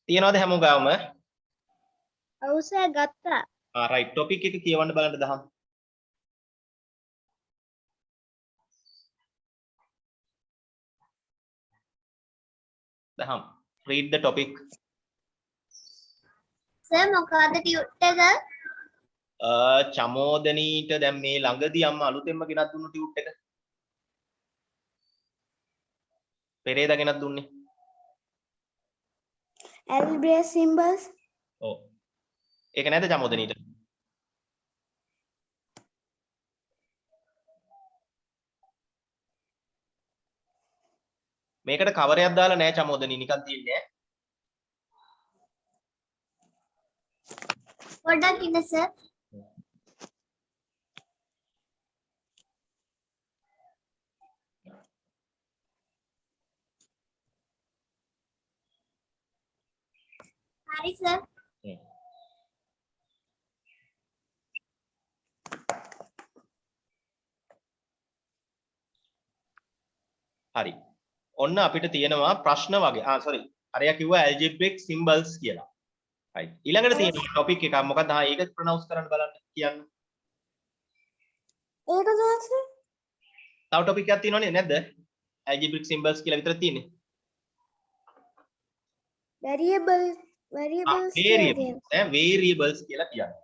තියනවාද හැමෝම ගාවම? ඔව් සර් ගත්තා. රයිට් ටොපික් එක කියවන්න බලන්න දහම්. දහම් read the topic. සර් මොකද්ද ටියුට් එක? චමෝදනීට දැන් මේ ළඟදී අම්මා අලුතෙන්ම ගෙනත් දුන්නු ටියුට් එක. පෙරේදා ගෙනත් දුන්නේ. algebraic symbols. ඔව්. ඒක නැද්ද චමෝදනීට? මේකට කවරයක් දාලා නැහැ චමෝදනී නිකන් තියන්නේ ඈ. පොඩ්ඩක් ඉන්න සර්. හරි සර්. හරි. ඔන්න අපිට තියෙනවා ප්‍රශ්න වගේ. sorry. අරයා කිව්වා algebraic symbols කියලා. right. ඊළඟට තියෙන topic එක මොකක්ද? ඒක pronounce කරන්න බලන්න කියන්න. ඒක සර්. තව topic එකක් තියෙනවනේ නැද්ද? algebraic symbols කියලා විතර තියෙන්නේ. variables variables කියලා කියන්නේ.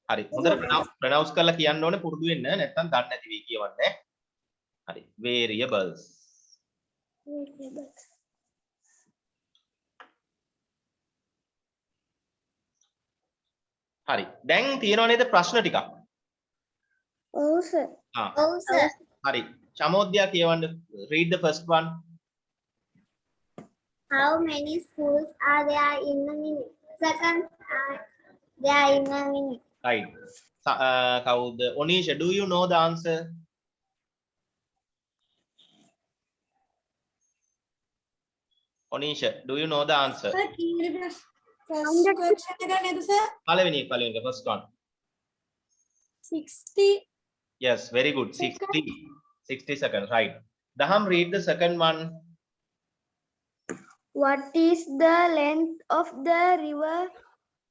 හරි. හොඳට pronounce කරලා කියන්න ඕනේ පුරුදු වෙන්න. නැත්නම් දන්නේ නැති වෙයි කියවන්නේ. හරි. variables. හරි. දැන් තියෙනව නේද ප්‍රශ්න ටිකක්? ඔව් සර්. ඔව් සර්. හරි. චමෝද්‍යා කියවන්න. read the first one. How many schools are there in a minute? Seconds are there in a minute? Right. කවුද? Onisha, do you know the answer? Onisha, do you know the answer? First question එක නේද sir? පළවෙනි එක first one. 60. Yes, very good. 60 seconds. Right. Daham, read the second one. What is the length of the river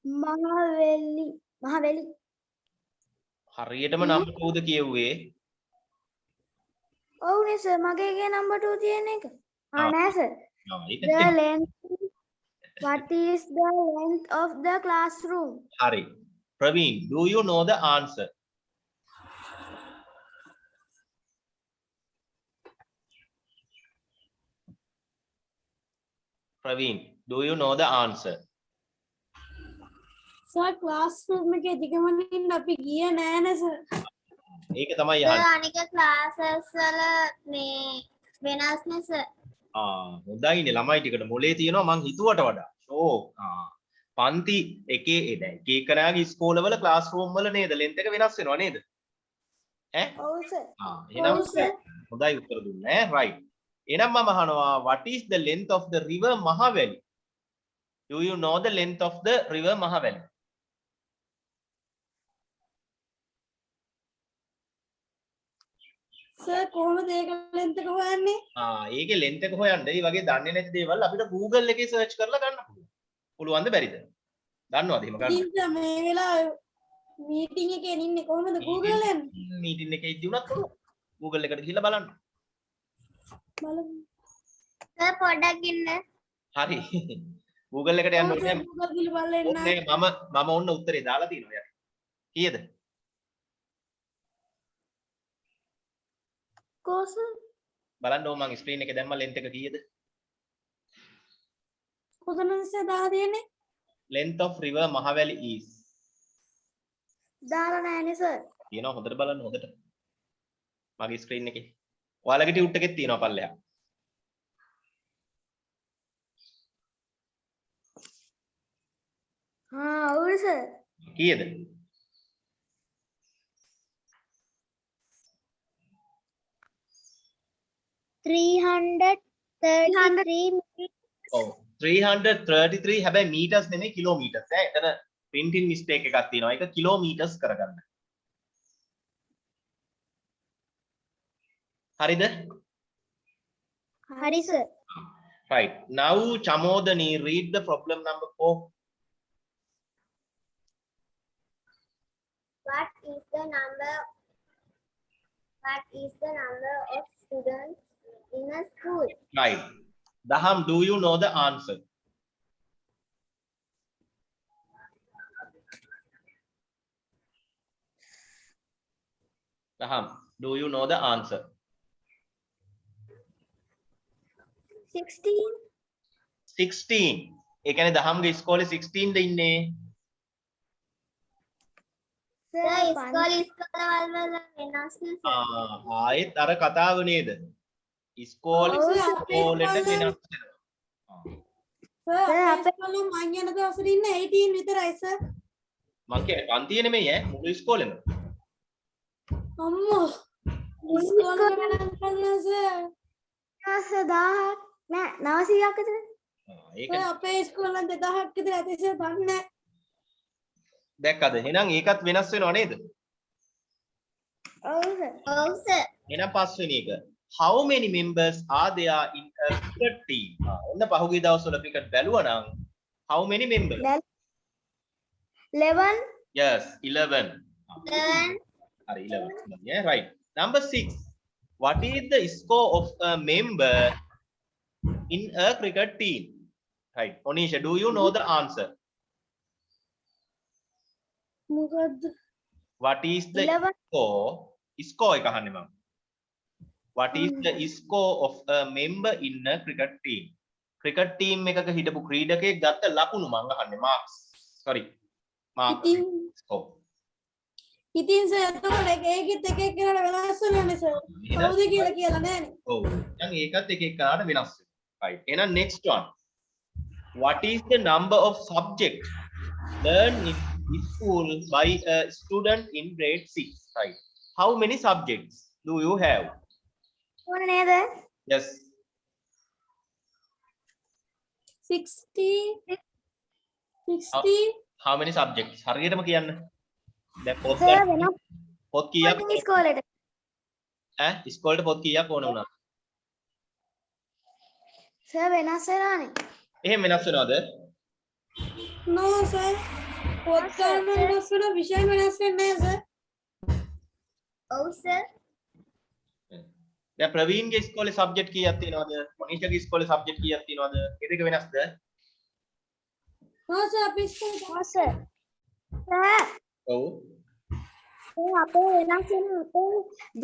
Mahaveli? හරියටම number 2ද කියුවේ? ඔව්නේ sir මගේ එකේ number 2 තියෙන එක. නෑ sir. The length. What is the length of the classroom? Hari. Praveen, do you know the answer? Praveen, do you know the answer? Sir, classroom එකේ දිගමනින් අපි ගියේ නෑනේ සර්. ඒක තමයි සර් අහන්නේ. අනික classes වල මේ වෙනස් නේ සර්. හොඳයිනේ ළමයි ටිකට මොලේ තියෙනවා මං හිතුවට වඩා. පන්ති එකේ දැන් එක එකනාගේ ඉස්කෝලවල ක්ලාස් රූම් වල නේද ලෙන්ත් එක වෙනස් වෙනවා නේද? ඈ? ඔව් සර්. එහෙනම් හොඳයි උත්තර දුන්නේ ඈ right. එහෙනම් මම අහනවා what is the length of the river Mahaveli? Do you know the length of the river Mahaveli? Sir කොහොමද ඒක length එක හොයන්නේ? ඒකේ length එක හොයන්න මේ වගේ දන්නේ නැති දේවල් අපිට Google එකේ search කරලා ගන්න පුළුවන්. පුළුවන්ද බැරිද? දන්නවද එහෙම ගන්න? ඉතින් මේ වෙලාවේ meeting එකේ ඉන්නේ කොහොමද Google එකෙන්? meeting එකේ ඉදි උනත් පුළුවන්. Google එකට ගිහිල්ලා බලන්න. බලමු. සර් පොඩ්ඩක් ඉන්න. හරි. Google එකට යන්න ඕනේ. Google ගිහිල්ලා බලන්න. මම ඔන්න උත්තරේ දාලා තියෙනවා යට. කීයද? කොහොමද? බලන්න ඕම මම ස්ක්‍රීන් එකේ දැම්ම length එක කීයද? කොතනද සර් දාලා තියෙන්නේ? Length of river Mahaveli is. දාලා නැහැනේ සර්. තියෙනවා හොඳට බලන්න හොඳට. මගේ ස්ක්‍රීන් එකේ. ඔයාලගේ ටියුට් එකෙත් තියෙනවා පල්ලෙහා. ඔව් සර්. කීයද? 333 ඔව් 333 හැබැයි මීටර්ස් නෙමෙයි කිලෝමීටර්ස් ඈ. එතන printing mistake එකක් තියෙනවා. ඒක කිලෝමීටර්ස් කරගන්න. හරිද? හරි sir. Right. Now, Chamodani, read the problem number 4. What is the number of students in a school? Right. Daham, do you know the answer? Daham, do you know the answer? 16. 16. ඒ කියන්නේ දහම්ගේ ඉස්කෝලේ 16 ද ඉන්නේ. Sir, ඉස්කෝලවල වෙනස් නේ sir. ආයෙත් අර කතාව නේද? ඉස්කෝලේ ඔව් sir. ඉස්කෝලේට වෙනස් වෙනවා. Sir, අපේ ඉස්කෝලේ මං යන දවසේ ඉන්න 18 විතරයි sir. මං කියන්නේ පන්තියේ නෙමෙයි ඈ මුළු ඉස්කෝලේම. අම්මෝ. ඉස්කෝලේ ගණන් කරනවා sir. sir 1000ක් නෑ 900ක් විතර. ඒක sir, අපේ ඉස්කෝලේ 2000ක් විතර ඇති sir දන්නේ. දැක්කද? එහෙනම් ඒකත් වෙනස් වෙනව නේද? ඔව් sir. ඔව් sir. එහෙනම් පස්වෙනි එක. How many members are there in a cricket team? ඔන්න පහුගිය දවස්වල ක්‍රිකට් බැලුවා නම් how many members? 11. Yes, 11. 11. Are 11. Yeah, right. Number 6. What is the score of a member in a cricket team? Right. Onisha, do you know the answer? මොකද්ද? What is the 11. score? Score එක අහන්නේ මම. What is the score of a member in a cricket team? Cricket team එකක හිටපු ක්‍රීඩකයෙක් ගත්ත ලකුණු මම අහන්නේ marks. Sorry. Marks. Score. ඉතින් sir එතකොට ඒකෙත් එක එක්කෙනාට වෙනස් වෙනවනේ sir. කවුද කියලා කියලා නෑනේ. ඔව්. දැන් ඒකත් එක එකකට වෙනස් වෙනවා. Right. එහෙනම් next one. What is the number of subjects learned in school by a student in grade 6? Right. How many subjects do you have? ඕන නේද? Yes. 60 60 How many subjects? හරියටම කියන්න. දැන් පොත් sir වෙනස් පොත් කීයක් ඉස්කෝලේට. ඈ ඉස්කෝලේට පොත් කීයක් ඕන වුණා? sir වෙනස් වෙනානේ. එහෙම වෙනස් වෙනවද? no sir. පොත් ගන්න වෙනස් වෙන විෂය වෙනස් වෙන්නේ නැහැ sir. ඔව් sir. දැන් ප්‍රවීන්ගේ ඉස්කෝලේ සබ්ජෙක්ට් කීයක් තියෙනවද? මොනිෂාගේ ඉස්කෝලේ සබ්ජෙක්ට් කීයක් තියෙනවද? ඒ දෙක වෙනස්ද? no sir අපේ ඉස්කෝලේ ඔව් sir. sir ඔව්. අපේ වෙනස් වෙන අපේ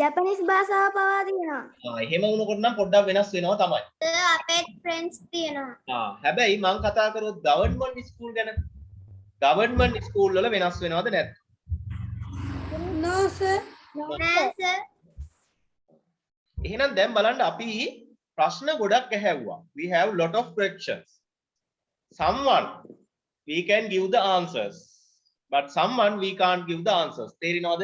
ජපනිස් භාෂාව පවා තියෙනවා. එහෙම වුණකොට නම් පොඩ්ඩක් වෙනස් වෙනවා තමයි. sir අපේ ෆ්‍රෙන්ඩ්ස් තියෙනවා. හැබැයි මම කතා කරොත් ගවර්න්මන්ට් ස්කූල් ගැන. ගවර්න්මන්ට් ස්කූල් වල වෙනස් වෙනවද නැද්ද? no sir. නෑ sir. එහෙනම් දැන් බලන්න අපි ප්‍රශ්න ගොඩක් ඇහැව්වා. We have lot of questions. Someone we can give the answers. But someone we can't give the answers. තේරෙනවද?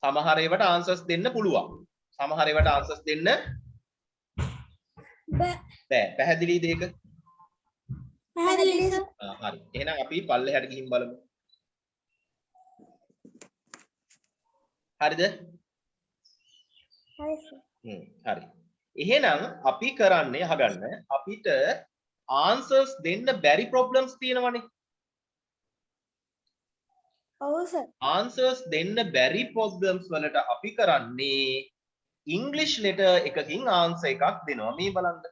සමහර ඒවාට answers දෙන්න පුළුවන්. සමහර ඒවාට answers දෙන්න බෑ. පැහැදිලිද ඒක? පැහැදිලි sir. හරි. එහෙනම් අපි පල්ලෙහාට ගිහින් බලමු. හරිද? හරි sir. හරි. එහෙනම් අපි කරන්නේ අහගන්න අපිට answers දෙන්න බැරි problems තියෙනවනේ. ඔව් sir. answers දෙන්න බැරි problems වලට අපි කරන්නේ English letter එකකින් answer එකක් දෙනවා. මේ බලන්න.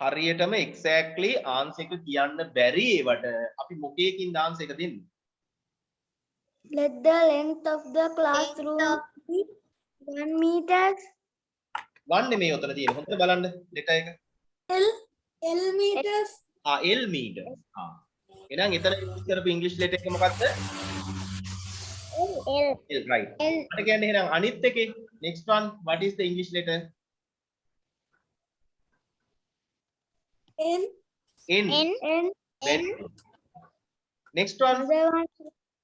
හරියටම exactly answer එක කියන්න බැරි ඒවට අපි මොකේකින්ද answer එක දෙන්නේ? Let the length of the classroom be 1 meters. 1 නෙමෙයි උතන තියෙන්නේ. හොඳට බලන්න letter එක. L meters. L meter. එහෙනම් එතන use කරපු English letter එක මොකක්ද? L. L, right. මට කියන්නේ එහෙනම් අනිත් එකේ next one what is the English letter? N. N. N. Very good. Next one. Other one.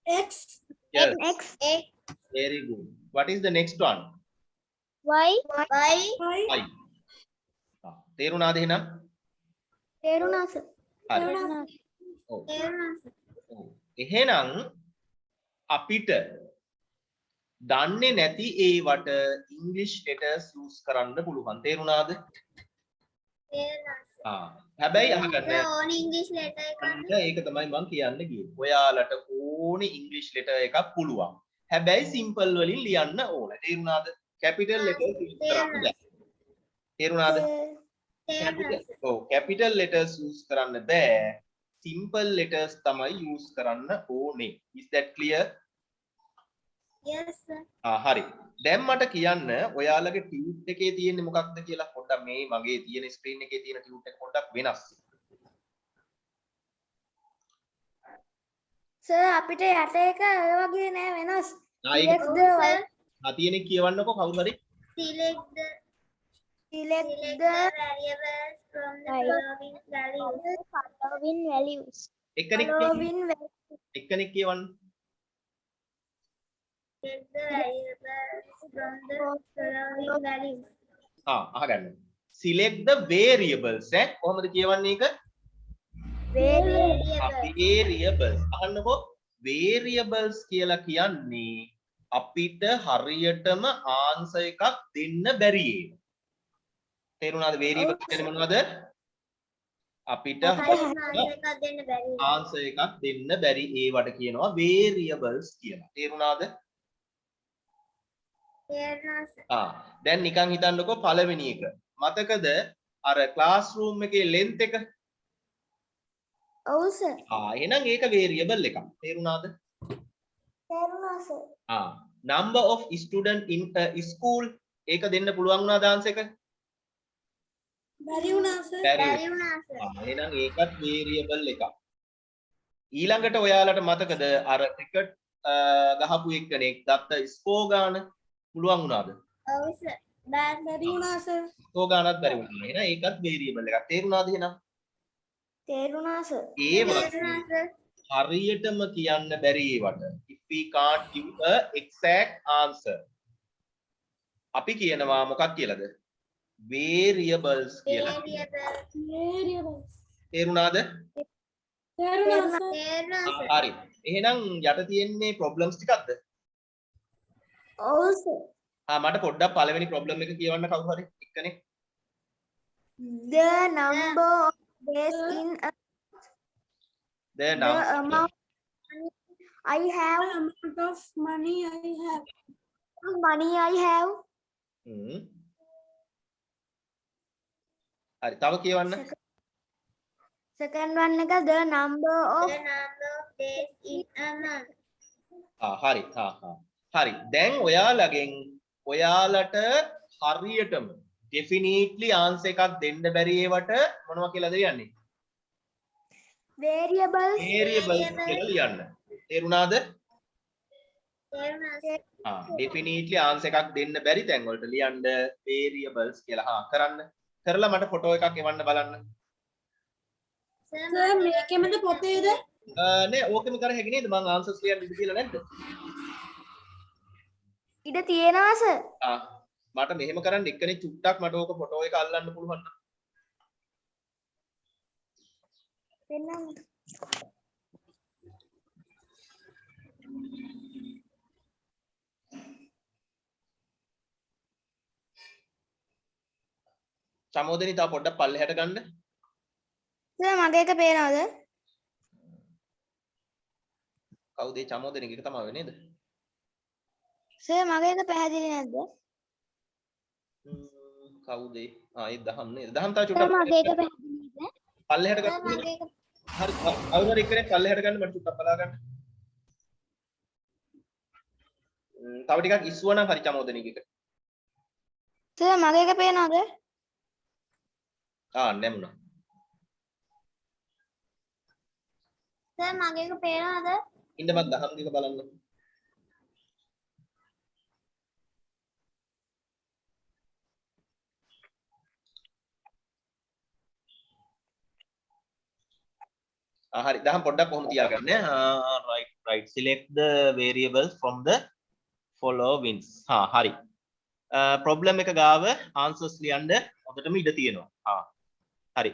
X. Yes. X. Very good. What is the next one? Y. Y. Y. I. තේරුණාද එහෙනම්? තේරුණා sir. හරි. ඔව්. තේරුණා sir. ඔව්. එහෙනම් අපිට දන්නේ නැති ඒවට ඉංග්‍රීසි letters use කරන්න පුළුවන්. තේරුණාද? හැබැයි අහගන්න. ඕන ඉංග්‍රීසි ලෙටර් එකක් ඒක තමයි මම කියන්න ගියේ. ඔයාලට ඕනේ ඉංග්‍රීසි letter එකක් පුළුවන්. හැබැයි simple වලින් ලියන්න ඕන. තේරුණාද? capital letters use කරන්න බෑ. තේරුණාද? ඔව් capital letters use කරන්න බෑ. simple letters තමයි use කරන්න ඕනේ. Is that clear? yes sir හරි. දැන් මට කියන්න ඔයාලගේ ටියුට් එකේ තියෙන්නේ මොකක්ද කියලා. පොඩ්ඩක් මේ මගේ තියෙන ස්ක්‍රීන් එකේ තියෙන ටියුට් එක පොඩ්ඩක් වෙනස්. sir අපිට යට එක ඔය වගේ නෑ වෙනස් ඒක select the තියෙන්නේ කියවන්නකො කවුරු හරි. select the variables from the following values එක්කෙනෙක් එක්කෙනෙක් කියවන්න. select the variables from the following values අහගන්න. select the variables කොහොමද කියවන්නේ ඒක? variables අහන්නකො variables කියලා කියන්නේ අපිට හරියටම ආන්සර් එකක් දෙන්න බැරි ඒවා. තේරුණාද? variables කියන්නේ මොනවද? අපිට ආන්සර් එකක් දෙන්න බැරි ඒවට කියනවා variables කියලා. තේරුණාද? දැන් නිකන් හිතන්නකො පළවෙනි එක. මතකද අර classroom එකේ length එක? ඔව් සර් එහෙනම් ඒක variable එකක්. තේරුණාද? තේරුණා sir number of student in a school ඒක දෙන්න පුළුවන් වුණාද ආන්සර් එක? බැරි වුණා සර්. එහෙනම් ඒකත් variable එකක්. ඊළඟට ඔයාලට මතකද අර ක්‍රිකට් ගහපු එක්කෙනෙක් ගත්ත ස්කෝර් ගාන පුළුවන් වුණාද? ඔව් සර් බැරි වුණා සර්. ස්කෝර් ගානත් බැරි වුණා. එහෙනම් ඒකත් variable එකක්. තේරුණාද එහෙනම්? තේරුණා සර් ඒ හරියටම කියන්න බැරි ඒවට if we can't give a exact answer අපි කියනවා මොකක් කියලාද? variables කියලා. variables. තේරුණාද? තේරුණා සර්. හරි. එහෙනම් යට තියෙන්නේ problems ටිකක්ද? ඔව් සර් මට පොඩ්ඩක් පළවෙනි problem එක කියවන්න කවුරු හරි එක්කනේ. the number of days in a the amount I have amount of money I have. හරි තව කියවන්න. second one එක the number of days in a month හරි හරි දැන් ඔයාලගෙන් ඔයාලට හරියටම definitely answer එකක් දෙන්න බැරි ඒවට මොනවා කියලාද කියන්නේ? variables කියලා ලියන්න. තේරුණාද? definitely answer එකක් දෙන්න බැරි තැන් වලට ලියන්න variables කියලා. කරන්න. කරලා මට ෆොටෝ එකක් එවන්න බලන්න. සර් මේකෙමද පොතේද? නේ ඕකෙම කර හැකි නේද? මම answers ලියන්න ඉඩ කියලා නැද්ද? ඉඩ තියෙනවා සර් මට මෙහෙම කරන්න එක්කනේ චුට්ටක් මට ඕක ෆොටෝ එක අල්ලන්න පුළුවන් නම්. දෙන්නම් සමෝදනි තා පොඩ්ඩක් පල්ලෙහාට ගන්න. සර් මගේ එක පේනවද? කවුද ඒ සමෝදනික එක තමයි නේද? සර් මගේ එක පැහැදිලි නැද්ද? කවුද ඒ? ඒ දහම් නේද? දහම් තා සර් චුට්ටක් මගේ එක පැහැදිලිද? පල්ලෙහාට ගන්න. හරි කවුරු හරි එක්කෙනෙක් පල්ලෙහාට ගන්න මට චුට්ටක් බලා ගන්න. තව ටිකක් ඉස්සුවනම් හරි සමෝදනික එක. සර් මගේ එක පේනවද? නැමුණා. සර් මගේ එක පේනවද? ඉන්න මම දහම් දික බලන්න. හරි දහම් පොඩ්ඩක් කොහොම තියාගන්න. right select the variables from the following. හරි. problem එක ගාව answers ලියන්න ඔතනම ඉඩ තියෙනවා. හරි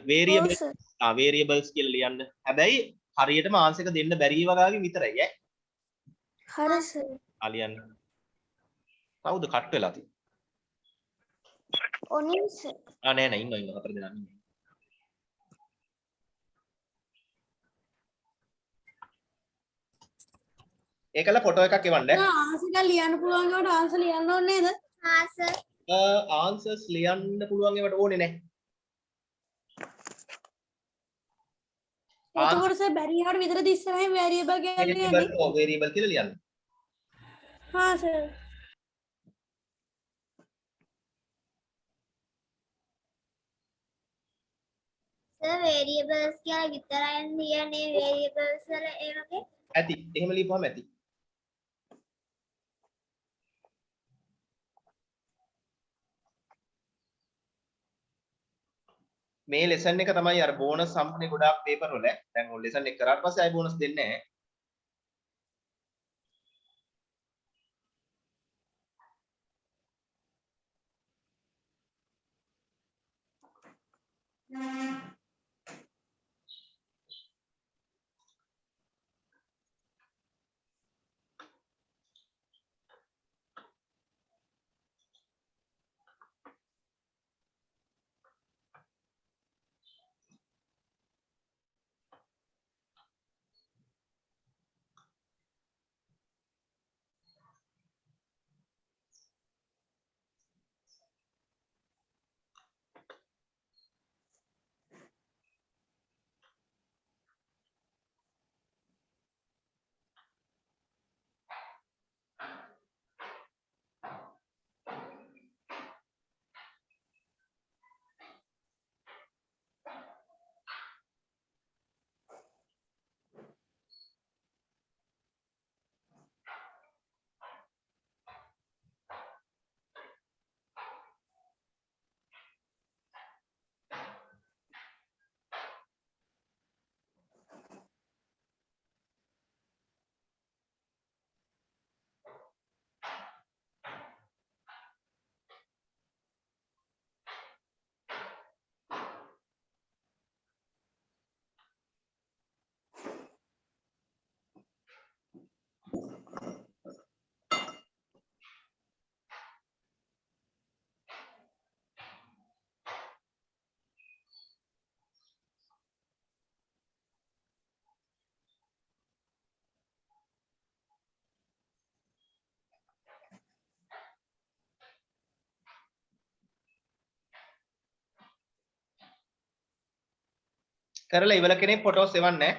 variables කියලා ලියන්න. හැබැයි හරියටම answer එක දෙන්න බැරි වගේ විතරයි ඈ. හරි සර්. ලියන්න. කවුද කට් වෙලා තියෙන්නේ? Onin sir. නෑ ඉන්න හතර දෙනා ඉන්න. ඒකල ෆොටෝ එකක් එවන්න. ආන්සර් එක ලියන්න පුළුවන් කොට ආන්සර් ලියන්න ඕනේ නේද? ආන්සර්ස් ලියන්න පුළුවන් ඒවට ඕනේ නැහැ. එතකොට සර් බැරි ඒවාට විතරද ඉස්සරහින් variable කියලා ලියන්නේ? variable කියලා ලියන්න. හා සර්. Sir variables කියලා විතරයි ලියන්නේ variables වල ඒ වගේ. ඇති. එහෙම ලියපුවම ඇති. මේ ලෙසන් එක තමයි අර බෝනස් සම්පූර්ණ ගොඩාක් පේපර් වල. දැන් ඔය ලෙසන් එක කරාට පස්සේ ආයි බෝනස් දෙන්නේ නැහැ. කරලා ඉවල කෙනෙක් ෆොටෝස් එවන්නේ.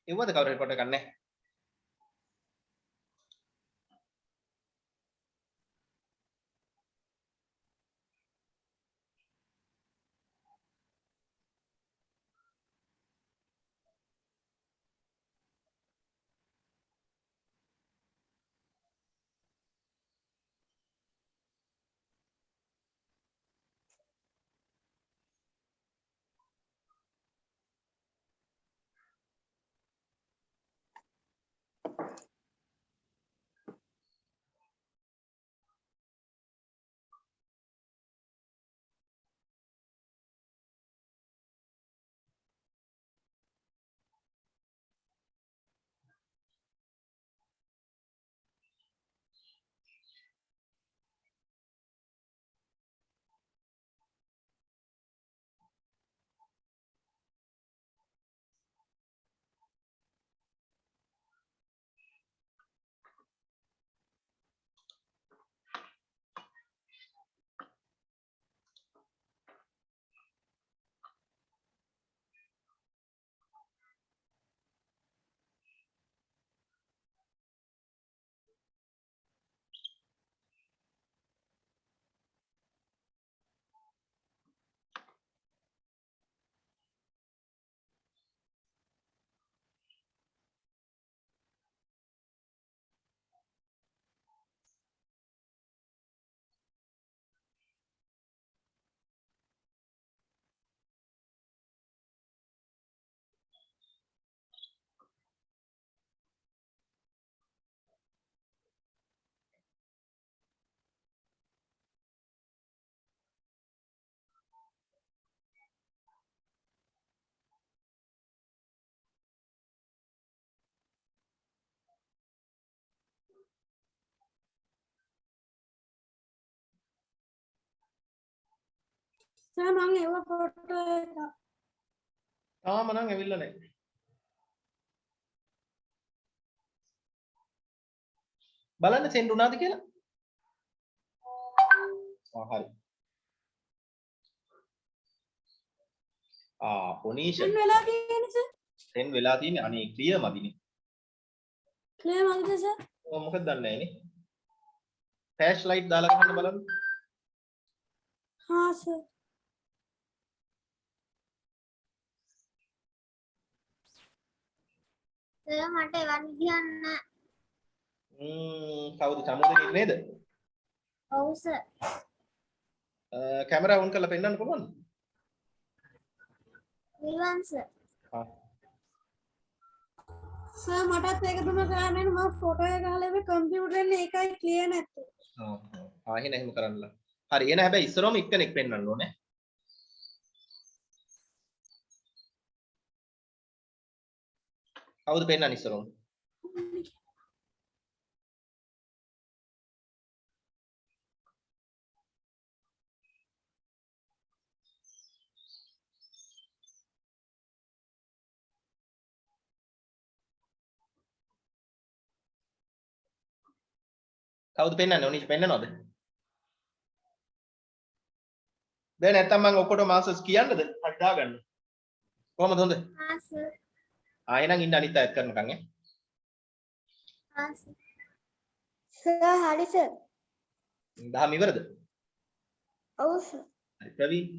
එව්වද කවුරු හරි ෆොටෝ එකක් නැහැ. සර් මම ඒව ෆොටෝ එක තාම නම් ඇවිල්ලා නැහැ. බලන්න send වුණාද කියලා. හරි. පොනීෂ දැන් වෙලා තියෙන්නේ සර් send වෙලා තියෙන්නේ. අනේ clear මදිනේ. ක්ලියර් මන්ද සර් ඔය මොකද දන්නේ නැහැ නේ. flash light දාලා ගහන්න බලන්න. හා සර් සර් මට එවන් විදියක් නැහැ. කවුද සමුදේ නේද? ඔව් සර්. කැමරා ඔන් කරලා පෙන්නන්න පුළුවන්ද? පුළුවන් සර්. සර් මටත් ඒක තමයි කරන්නේ මම ෆොටෝ එක ගහලා ඉන්නේ කම්පියුටරෙන් ඒකයි ක්ලියර් නැත්තේ එහෙනම් එහෙම කරන්නලා. හරි එන හැබැයි ඉස්සරවම එක්කෙනෙක් පෙන්නන්න ඕනේ. කවුද පෙන්නන්නේ ඉස්සරවම? කවුද පෙන්නන්නේ? ඔනිෂ් පෙන්නනවද? දැන් නැත්තම් මම ඔක්කොටම ආන්සර්ස් කියන්නද? හරි දාගන්න. කොහමද හොඳ? හා සර්. එහෙනම් ඉන්න අනිත් අයත් කරනකම් ඈ. හා සර්. සර් හරි සර්. 10 ඉවරද? ඔව් සර්. හරි ප්‍රවීන්.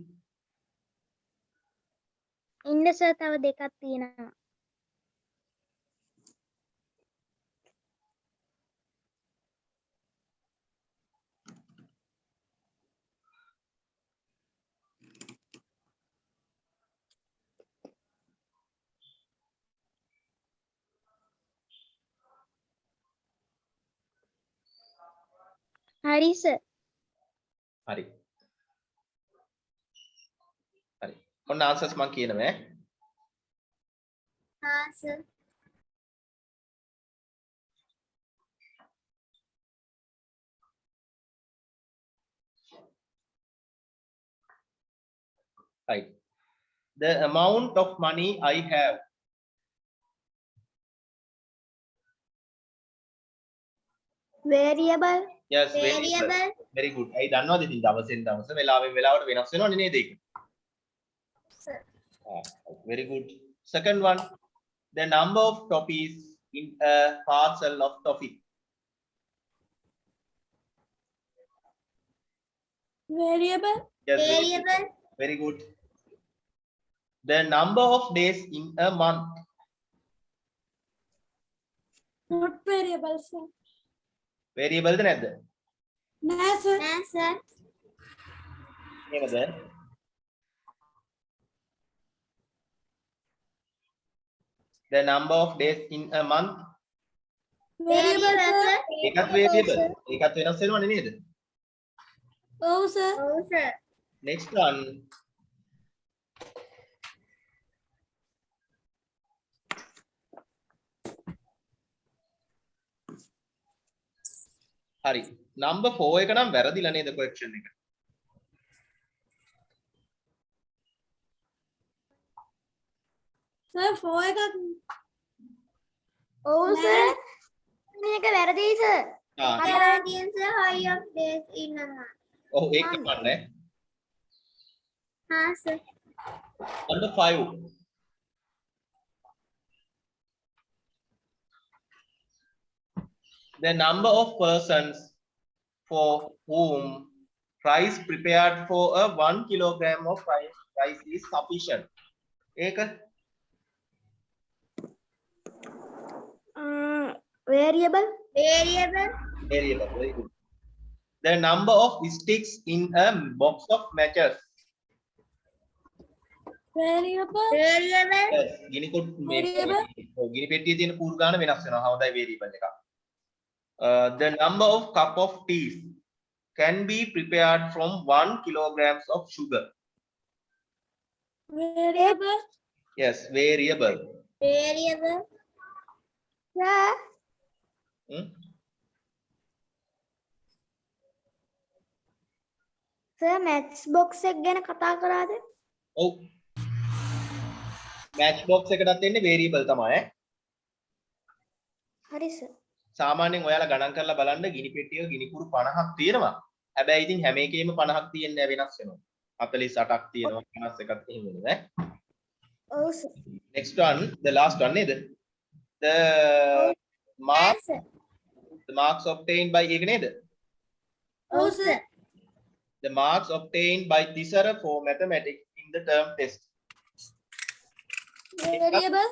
ඉන්න සර් තව දෙකක් තියෙනවා. හරි සර්. හරි. හරි. ඔන්න ආන්සර්ස් මම කියනවා ඈ. හා sir. Right. The amount of money I have. variable. Yes, Variable. very good. I දන්නවද ඉතින් දවසෙන් දවස වෙලාවෙන් වෙලාවට වෙනස් වෙනවනේ නේද ඒක? Sir. Very good. Second one, the number of toffees in a parcel of toffee. variable Yes, Variable. very good. The number of days in a month. not variable sir Variable ද නැද්ද? නෑ sir නෑ sir. එහෙමද? The number of days in a month. variable sir ඒකත් variable. ඒකත් වෙනස් වෙනවනේ නේද? ඔව් sir ඔව් sir. Next one. හරි. number 4 එක නම් වැරදිලා නේද correction එක? sir 4 එකක් ඔව් sir. මේක වැරදි sir. ආ Canadian sir high of days in a month. ඔව් ඒක කපන්න. හා sir. Number 5. The number of persons for whom rice prepared for a 1 kilogram of rice is sufficient. ඒක variable. Variable. variable. Very good. The number of sticks in a box of matches. variable Variable. Yes. ගිනි කොට Variable. ගිනි පෙට්ටියේ තියෙන කූරු ගාන වෙනස් වෙනවා. හවුදයි variable එක. The number of cup of tea can be prepared from 1 kilograms of sugar. variable Yes, variable. Variable. Sir. Hmm? Sir maths box එක ගැන කතා කරාද? ඔව් match box එකටත් එන්නේ variable තමයි ඈ. හරි සර්. සාමාන්‍යයෙන් ඔයාලා ගණන් කරලා බලන්න ගිනි පෙට්ටියක ගිනි කුරු 50ක් තියෙනවා. හැබැයි ඉතින් හැම එකේම 50ක් තියෙන්නේ නැහැ, වෙනස් වෙනවා. 48ක් තියෙනවා, 51ක් එහෙම වෙනවා ඈ. ඔව් sir. Next one, the last one නේද? The marks obtained by එක නේද? ඔව් sir. The marks obtained by Thisara for mathematics in the term test. variable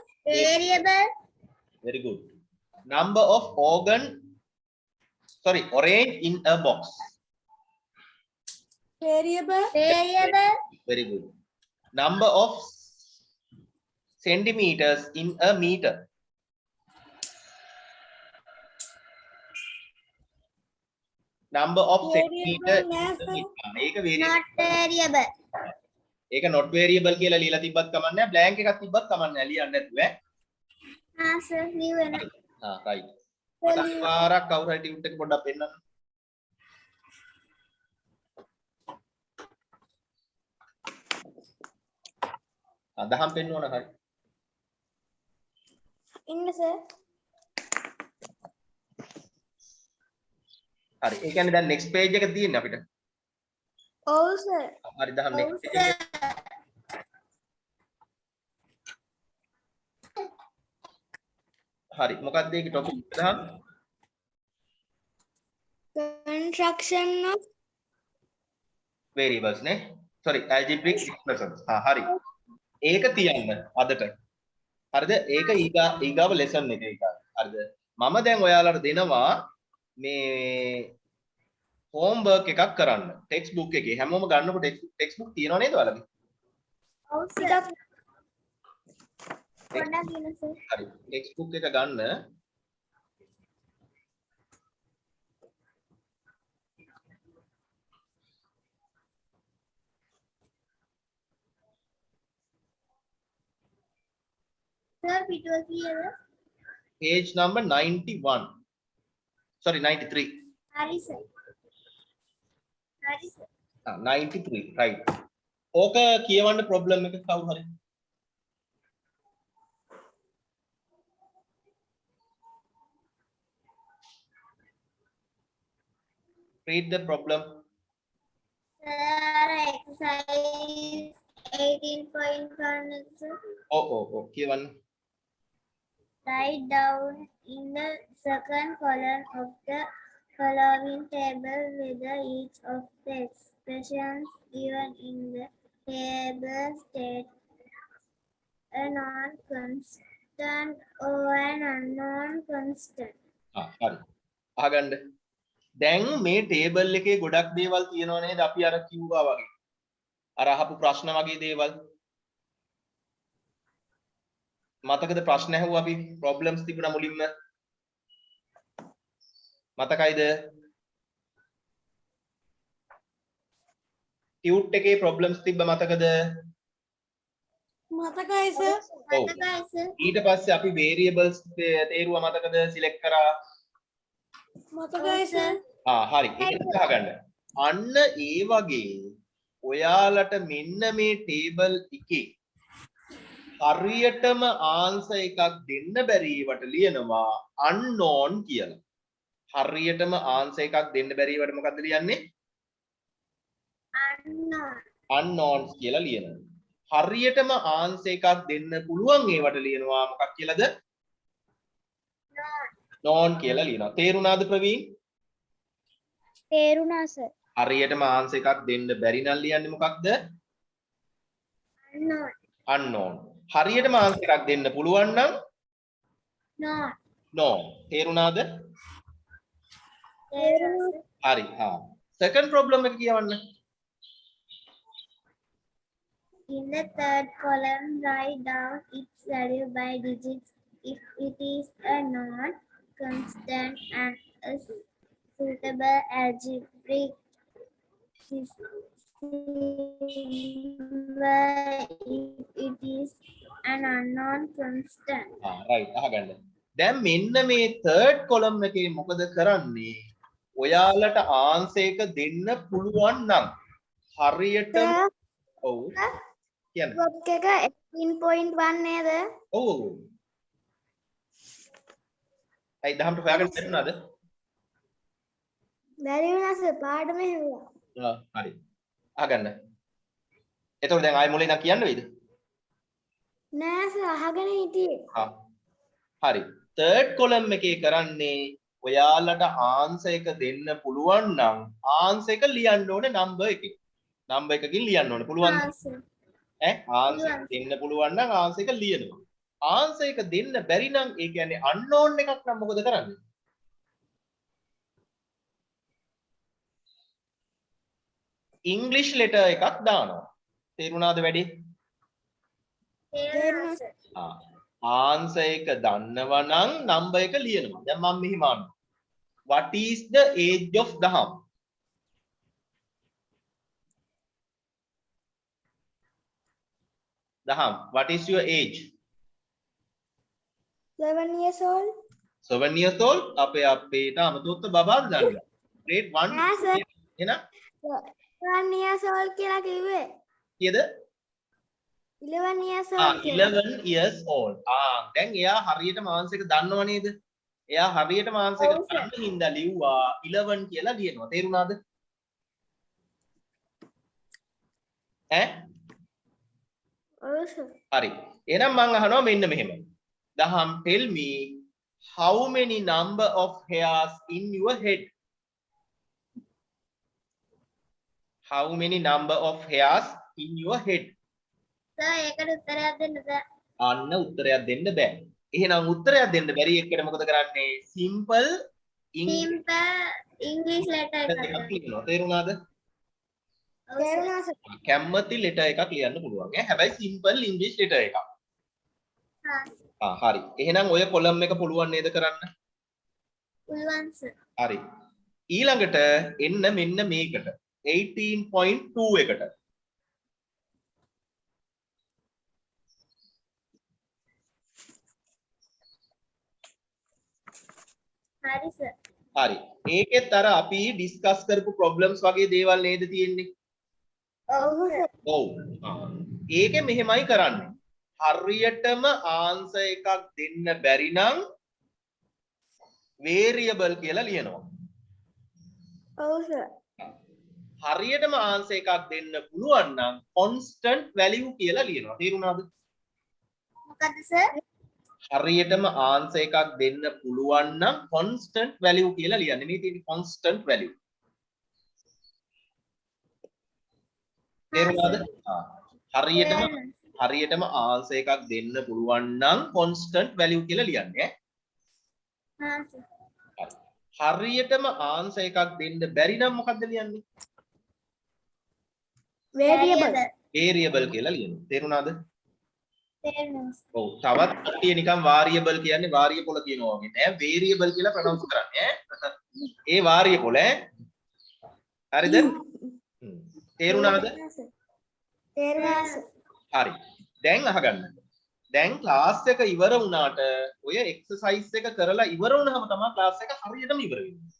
Very good. Number of orange in a box. variable Very good. Number of centimeters in a meter. Number of centimeter in a Variable, meter. ඒක variable. variable. ඒක not variable කියලා ලියලා තිබ්බත් කමක් නැහැ, blank එකක් තිබ්බත් කමක් නැහැ, ලියන්න නැතුව ඈ. සර් ලියවෙන. right. මට අනිවාර්යයෙන් කවුරු හරි ටියුට් එක පොඩ්ඩක් පෙන්නන්න. දහම් පෙන්වන්න හරි. ඉන්න සර්. හරි. ඒ කියන්නේ දැන් next page එක තියෙන්නේ අපිට. ඔව් සර්. හරි දහම් next page එක. හරි. මොකක්ද ඒකේ topic එක දහම්? construction of variables නේ. sorry, algebraic expressions. හරි. ඒක තියන්න අදට. හරිද? ඒක ඊගාව lesson එකේ ඒක. හරිද? මම දැන් ඔයාලට දෙනවා මේ homework එකක් කරන්න. textbook එකේ හැමෝම ගන්නකොට textbook තියෙනව නේද ඔයාලගේ? ඔව් සර්. පොඩ්ඩක් ඉන්න සර්. හරි. textbook එක ගන්න. සර් පිටුව කීයද? page number 91. sorry, 93. හරි සර්. හරි සර්. 93 right. ඕක කියවන්න problem එක කවුරු හරි. read the problem. Sir, exercise 18.1 sir. Oh කියවන්න. Write down in the second column of the following table whether each of the expressions given in the table state a non-constant or an unknown constant. හරි. අහගන්න. දැන් මේ table එකේ ගොඩක් දේවල් තියෙනව නේද? අපි අර කිව්වා වගේ. අර අහපු ප්‍රශ්න වගේ දේවල්. මතකද ප්‍රශ්න ඇහුවා අපි? problems තිබුණා මුලින්ම. මතකයිද? ටියුට් එකේ problems තිබ්බ මතකද? මතකයි සර්. ඔව්. ඊට පස්සේ අපි variables තේරුවා මතකද? select කරා. මතකයි සර්. හරි. ඒක අහගන්න. අන්න ඒ වගේ ඔයාලට මෙන්න මේ ටේබල් එකේ හරියටම ආන්සර් එකක් දෙන්න බැරි වට ලියනවා unknown කියලා. හරියටම ආන්සර් එකක් දෙන්න බැරි වට මොකද්ද ලියන්නේ? unknowns කියලා ලියනවා. හරියටම ආන්සර් එකක් දෙන්න පුළුවන් ඒවට ලියනවා මොකක් කියලාද? known කියලා ලියනවා. තේරුණාද ප්‍රවීන්? තේරුණා සර්. හරියටම ආන්සර් එකක් දෙන්න බැරි නම් ලියන්නේ මොකක්ද? unknown. unknown. හරියටම ආන්සර් එකක් දෙන්න පුළුවන් නම් known. known. තේරුණාද? තේරුණා. හරි. second problem එක කියවන්න. In the third column, write down its value by digits if it is a non-constant and a suitable algebraic system if it is an unknown constant. right. අහගන්න. දැන් මෙන්න මේ third column එකේ මොකද කරන්නේ? ඔයාලට ආන්සර් එක දෙන්න පුළුවන් නම් හරියටම ඔව් කියන්න. block එක 18.1 නේද? ඔව් ඔව්. ඇයි දහම්ට හොයාගන්න බැරිුණාද? බැරි වුණා සර් පාඩම හැවුවා. හරි. අහගන්න. එතකොට දැන් ආයෙ මුලින් ඉඳන් කියන්න වෙයිද? නෑ සර් අහගෙන හිටියේ. හරි. third column එකේ කරන්නේ ඔයාලට answer එක දෙන්න පුළුවන් නම් answer එක ලියන්න ඕනේ number එකකින්. number එකකින් ලියන්න ඕනේ. පුළුවන්ද? answer දෙන්න පුළුවන් නම් answer එක ලියනවා. answer එක දෙන්න බැරි නම් ඒ කියන්නේ unknown එකක් නම් මොකද කරන්නේ? English letter එකක් දානවා. තේරුණාද වැඩි? තේරුණා සර්. answer එක දන්නවා නම් number එක ලියනවා. දැන් මම මෙහිම අහනවා. What is the age of Daham? Daham, what is your age? 7 years old. 7 years old. අපේට අමතොත් බබාද දන්නේ. grade 1 නෑ සර්. එහෙනම් 1 years old කියලා කිව්වේ. කීයද? 11 years old. 11 years old. දැන් එයා හරියටම answer එක දන්නව නේද? එයා හරියටම answer එක දන්න හින්දා ලිව්වා 11 කියලා ලියනවා. තේරුණාද? ඔව් සර්. හරි. එහෙනම් මම අහනවා මෙන්න මෙහෙම. Daham, tell me how many number of hairs in your head? How many number of hairs in your head? Sir ඒකට උත්තරයක් දෙන්න බෑ. අන්න උත්තරයක් දෙන්න බෑ. එහෙනම් උත්තරයක් දෙන්න බැරි එකට මොකද කරන්නේ? simple English letter එකක් ලියනවා. තේරුණාද? තේරුණා සර්. කැමති letter එකක් ලියන්න පුළුවන්. හැබැයි simple English letter එකක්. හරි. එහෙනම් ඔය column එක පුළුවන් නේද කරන්න? පුළුවන් සර්. හරි. ඊළඟට එන්න මෙන්න මේකට. 18.2 එකට. හරි සර්. හරි. ඒකෙත් අර අපි ඩිස්කස් කරපු ප්‍රොබ්ලම්ස් වගේ දේවල් නේද තියෙන්නේ? ඔව් සර්. ඔව්. ඒකෙ මෙහෙමයි කරන්නේ. හරියටම ආන්සර් එකක් දෙන්න බැරි නම් variable කියලා ලියනවා. ඔව් සර්. හරියටම ආන්සර් එකක් දෙන්න පුළුවන් නම් constant value කියලා ලියනවා. තේරුණාද? මොකද සර්? හරියටම ආන්සර් එකක් දෙන්න පුළුවන් නම් constant value කියලා ලියන්නේ. මේ තියෙන්නේ constant value. තේරුණාද? හරියටම ආන්සර් එකක් දෙන්න පුළුවන් නම් constant value කියලා ලියන්නේ. හරියටම ආන්සර් එකක් දෙන්න බැරි නම් මොකද්ද ලියන්නේ? variable කියලා ලියනවා. තේරුණාද? ඔව්. තවත් කට්ටිය නිකන් variable කියන්නේ variable කියනවා වගේ නෑ. variable කියලා ප්‍රොනවුන්ස් කරන්නේ ඈ. ඒ variable ඈ. හරිද? තේරුණාද? තේරුණා සර්. හරි. දැන් අහගන්න. දැන් ක්ලාස් එක ඉවර වුණාට ඔය එක්සර්සයිස් එක කරලා ඉවර වුණාම තමයි ක්ලාස් එක හරියටම ඉවර වෙන්නේ.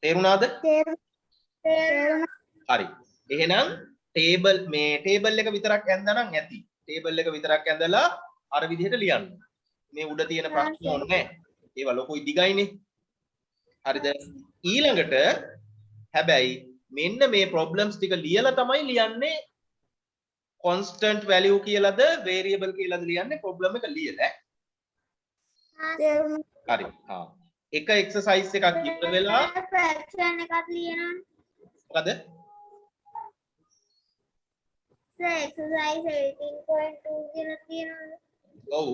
තේරුණාද? තේරුණා. හරි. එහෙනම් ටේබල් එක විතරක් ඇඳලා නම් ඇති. ටේබල් එක විතරක් ඇඳලා අර විදිහට ලියන්න. මේ උඩ තියෙන ප්‍රශ්න ඕනේ නැහැ. ඒවා ලොකුයි දිගයිනේ. හරිද? ඊළඟට හැබැයි මෙන්න මේ ප්‍රොබ්ලම්ස් ටික ලියලා තමයි ලියන්නේ constant value කියලාද variable කියලාද ලියන්නේ ප්‍රොබ්ලම් එක ලියලා. තේරුණා. හරි. එක එක්සර්සයිස් එකක් ඉවර වෙලා fraction එකක් ලියනවා. මොකද? සර් exercise 18.2 කියලා තියෙනවා. ඔව්.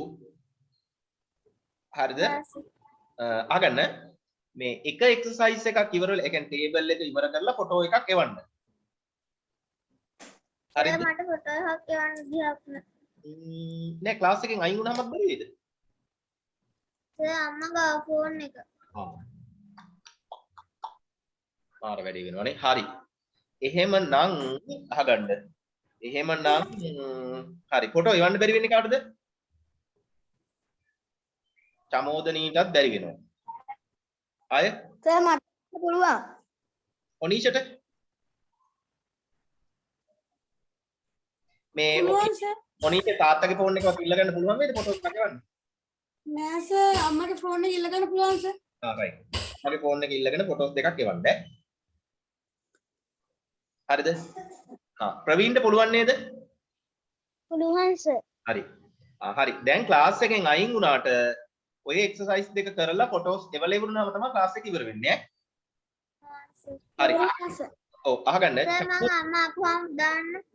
හරිද? අහගන්න. මේ එක එක්සර්සයිස් එකක් ඉවර වෙලා ඒ කියන්නේ ටේබල් එක ඉවර කරලා ෆොටෝ එකක් එවන්න. හරිද? මට ෆොටෝ එකක් එවන්න ගියක් නෑ. නෑ ක්ලාස් එකෙන් අයින් වුණාමත් බැරි වේද? සර් අම්මා ගාව ෆෝන් එක. මාර වැඩි වෙනවනේ. හරි. එහෙමනම් අහගන්න. එහෙමනම් හරි ෆොටෝ එවන්න බැරි වෙන්නේ කාටද? චමෝදනීටත් බැරි වෙනවා. අය සර් මට පුළුවන්. ඔනීෂට මේ පුළුවන් සර්. මොණීගේ තාත්තගේ ෆෝන් එකවත් ඉල්ලගන්න පුළුවන් වේද ෆොටෝස් එකක් එවන්න? නෑ සර් අම්මගේ ෆෝන් එක ඉල්ල ගන්න පුළුවන් සර්. right. මගේ ෆෝන් එක ඉල්ලගෙන ෆොටෝස් දෙකක් එවන්න. හරිද? ප්‍රවීන්ට පුළුවන් නේද? පුළුවන් සර්. හරි. හරි. දැන් ක්ලාස් එකෙන් අයින් වුණාට ඔය එක්සර්සයිස් දෙක කරලා ෆොටෝස් එවලා ඉවරුනම තමයි ක්ලාස් එක ඉවර වෙන්නේ ඈ. හරි. ඔව් අහගන්න.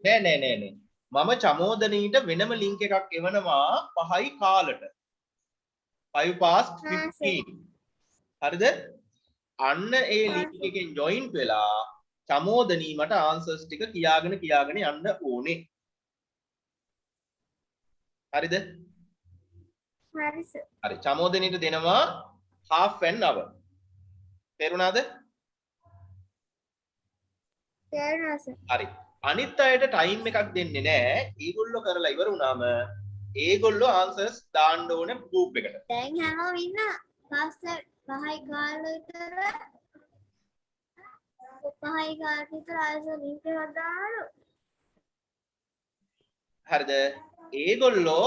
නෑ. මම චමෝදනීට වෙනම ලින්ක් එකක් එවනවා 5යි කාලට. 5 past 15. හරිද? අන්න ඒ ලින්ක් එකෙන් ජොයින් වෙලා චමෝදනී මට ආන්සර්ස් ටික කියාගෙන යන්න ඕනේ. හරිද? හරි සර්. හරි. චමෝදනීට දෙනවා half an hour. තේරුණාද? තේරුණා සර්. හරි. අනිත් අයට ටයිම් එකක් දෙන්නේ නැහැ. ඒගොල්ලෝ කරලා ඉවර වුණාම ඒගොල්ලෝ ආන්සර්ස් දාන්න ඕනේ ගෲප් එකට. දැන් හැමෝම ඉන්න පස්සේ 5යි කාලෙ විතර 5යි කාලෙ විතර ආයෙත් ලින්ක් එකක් දානවා. හරිද? ඒගොල්ලෝ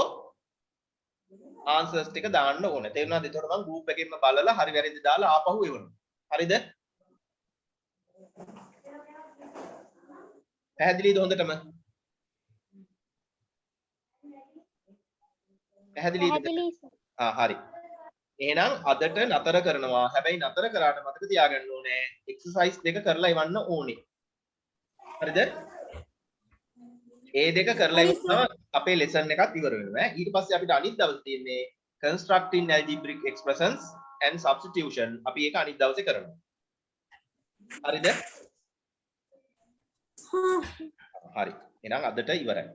ආන්සර්ස් ටික දාන්න ඕනේ. තේරුණාද? එතකොට මම ගෲප් එකෙන්ම බලලා හරි වැරදි දාලා ආපහු එවනවා. හරිද? පැහැදිලිද හොඳටම? පැහැදිලිද? හරි. එහෙනම් අදට නතර කරනවා. හැබැයි නතර කරාට මතක තියාගන්න ඕනේ එක්සර්සයිස් දෙක කරලා ඉවන්න ඕනේ. හරිද? ඒ දෙක කරලා ඉවරනම අපේ ලෙසන් එකත් ඉවර වෙනවා. ඊට පස්සේ අපිට අනිත් දවසේ තියෙන්නේ constructing algebraic expressions and substitution. අපි ඒක අනිත් දවසේ කරනවා. හරිද? හරි. එහෙනම් අදට ඉවරයි.